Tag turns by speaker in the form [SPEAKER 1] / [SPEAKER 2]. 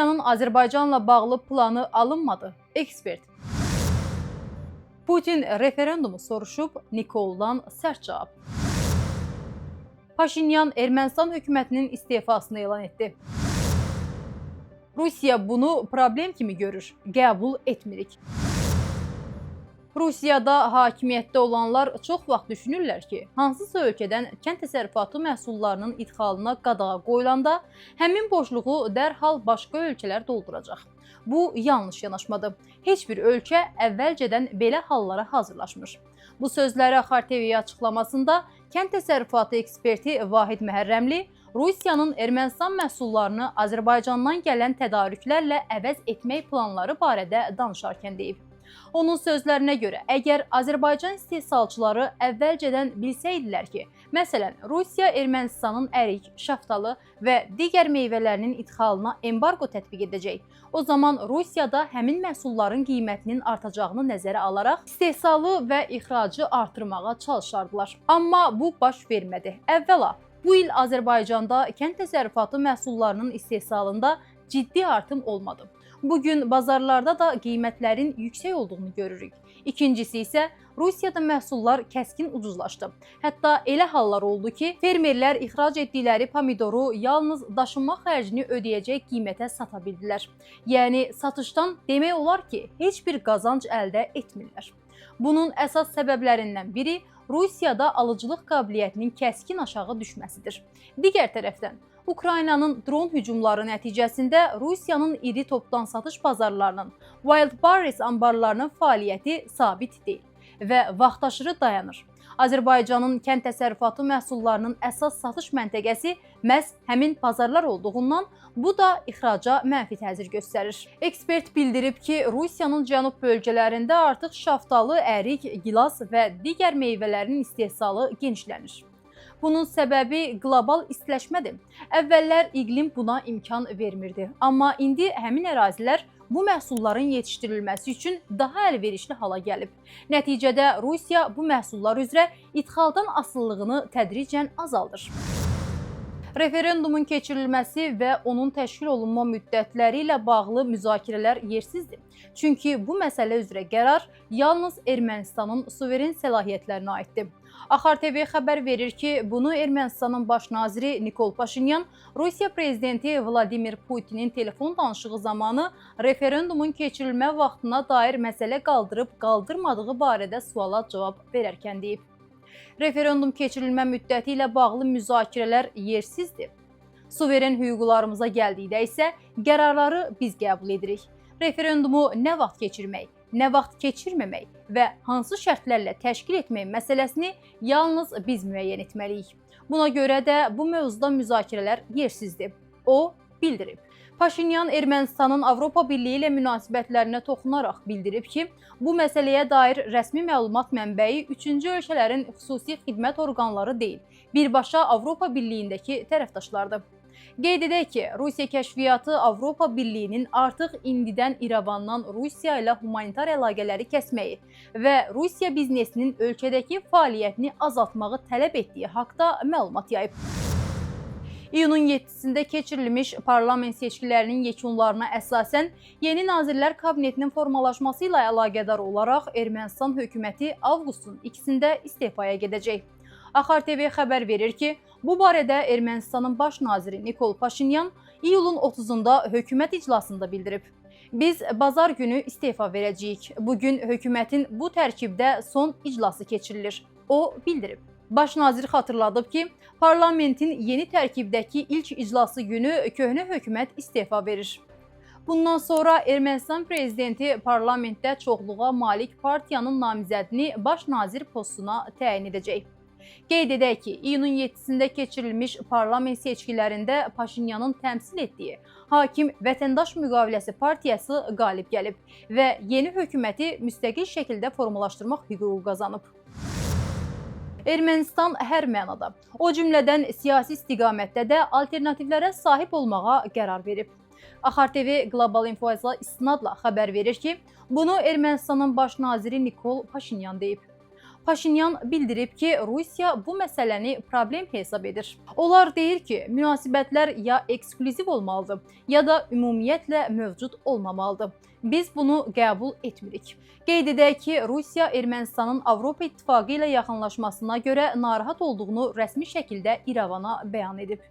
[SPEAKER 1] Rusiyanın Azərbaycanla bağlı planı alınmadı. Ekspert. Putin referendumu soruşub, Nikoldan sərt cavab. Paşinyan Ermənistan hökumətinin istefasını elan etdi. Rusiya bunu problem kimi görür, qəbul etmirik. Rusiyada hakimiyyətdə olanlar çox vaxt düşünürlər ki, hansısa ölkədən kənd təsərrüfatı məhsullarının idxalına qadağa qoyulanda həmin boşluğu dərhal başqa ölkələr dolduracaq. Bu yanlış yanaşmadır. Heç bir ölkə əvvəlcədən belə hallara hazırlaşmır. Bu sözləri Axar TV-yə açıqlamasında kənd təsərrüfatı eksperti Vahid Məhərrəmli Rusiyanın Ermənistan məhsullarını Azərbaycandan gələn tədarüklərlə əvəz etmək planları barədə danışarkən deyib. Onun sözlərinə görə, əgər Azərbaycan istehsalçıları əvvəlcədən bilsəydilər ki, məsələn, Rusiya Ermənistanın ərik, şaftalı və digər meyvələrinin idxalına embargo tətbiq edəcək, o zaman Rusiyada həmin məhsulların qiymətinin artacağını nəzərə alaraq istehsalı və ixracı artırmağa çalışardılar. Amma bu baş vermədi. Əvvəla, bu il Azərbaycanda kənd təsərrüfatı məhsullarının istehsalında ciddi artım olmadı. Bugün bazarlarda da qiymətlərin yüksək olduğunu görürük. İkincisi isə Rusiyada məhsullar kəskin ucuzlaşdı. Hətta elə hallar oldu ki, fermerlər ixrac etdikləri pomidoru yalnız daşınma xərcini ödəyəcək qiymətə sata bildilər. Yəni satışdan demək olar ki, heç bir qazanc əldə etmirlər. Bunun əsas səbəblərindən biri Rusiyada alıcılıq qabiliyyətinin kəskin aşağı düşməsidir. Digər tərəfdən, Ukraynanın dron hücumları nəticəsində Rusiyanın iri topdan satış bazarlarının, Wild Berries anbarlarının fəaliyyəti sabit deyil və vaxtaşırı dayanır. Azərbaycanın kənd təsərrüfatı məhsullarının əsas satış məntəqəsi məhz həmin bazarlar olduğundan bu da ixraca mənfi təsir göstərir. Ekspert bildirib ki, Rusiyanın cənub bölgələrində artıq şaftalı, ərik, gilas və digər meyvələrin istehsalı genişlənir. Bunun səbəbi qlobal istiləşmədir. Əvvəllər iqlim buna imkan vermirdi. Amma indi həmin ərazilər bu məhsulların yetişdirilməsi üçün daha əlverişli hala gəlib. Nəticədə Rusiya bu məhsullar üzrə idxaldan asılılığını tədricən azaldır. Referendumun keçirilməsi və onun təşkil olunma müddətləri ilə bağlı müzakirələr yersizdir. Çünki bu məsələ üzrə qərar yalnız Ermənistanın suveren səlahiyyətlərinə aiddir. Axar TV xəbər verir ki, bunu Ermənistanın baş naziri Nikol Paşinyan Rusiya prezidenti Vladimir Putinin telefon danışığı zamanı referendumun keçirilmə vaxtına dair məsələ qaldırıb-qaldırmadığı barədə suala cavab verərkən deyib. Referendum keçirilmə müddəti ilə bağlı müzakirələr yersizdir. Suveren hüquqlarımıza gəldikdə isə qərarları biz qəbul edirik. Referendumu nə vaxt keçirmək, nə vaxt keçirməmək və hansı şərtlərlə təşkil etmək məsələsini yalnız biz müəyyən etməliyik. Buna görə də bu mövzuda müzakirələr yersizdir. O bildirib. Paşinyan Ermənistanın Avropa Birliyi ilə münasibətlərinə toxunaraq bildirib ki, bu məsələyə dair rəsmi məlumat mənbəyi üçüncü ölkələrin xüsusi xidmət orqanları deyil, birbaşa Avropa Birliyindəki tərəfdaşlardır. Qeyd edək ki, Rusiya kəşfiyyatı Avropa Birliyinin artıq indidən İrəvandan Rusiya ilə humanitar əlaqələri kəsməyi və Rusiya biznesinin ölkədəki fəaliyyətini azaltmağı tələb etdiyi haqda məlumat yayıb. İyunun 7-sində keçirilmiş parlament seçkilərinin yekunlarına əsasən yeni Nazirlər Kabinetinin formalaşması ilə əlaqədar olaraq Ermənistan hökuməti avqustun 2-sində istifaya gedəcək. Axar TV xəbər verir ki, bu barədə Ermənistanın baş naziri Nikol Paşinyan iyulun 30-da hökumət iclasında bildirib. Biz bazar günü istefa verəcəyik. Bugün hökumətin bu tərkibdə son iclası keçirilir. O bildirib. Baş nazir xatırladıb ki, parlamentin yeni tərkibdəki ilk iclası günü köhnə hökumət istefa verir. Bundan sonra Ermənistan prezidenti parlamentdə çoxluğa malik partiyanın namizədini baş nazir postuna təyin edəcək. Qeyd edək ki, iyunun 7-sində keçirilmiş parlament seçkilərində Paşinyanın təmsil etdiyi Hakim Vətəndaş Müqaviləsi partiyası qalib gəlib və yeni hökuməti müstəqil şəkildə formalaşdırmaq hüququ qazanıb. Ermənistan hər mənada, o cümlədən siyasi istiqamətdə də alternativlərə sahib olmağa qərar verib. Axar TV Qlobal Info'ya istinadla xəbər verir ki, bunu Ermənistanın baş naziri Nikol Paşinyan deyib. Paşinyan bildirib ki, Rusiya bu məsələni problem hesab edir. Onlar deyir ki, münasibətlər ya eksklüziv olmalıdır, ya da ümumiyyətlə mövcud olmamalıdır. Biz bunu qəbul etmirik. Qeyd edək ki, Rusiya Ermənistanın Avropa İttifaqı ilə yaxınlaşmasına görə narahat olduğunu rəsmi şəkildə İrəvana bəyan edib.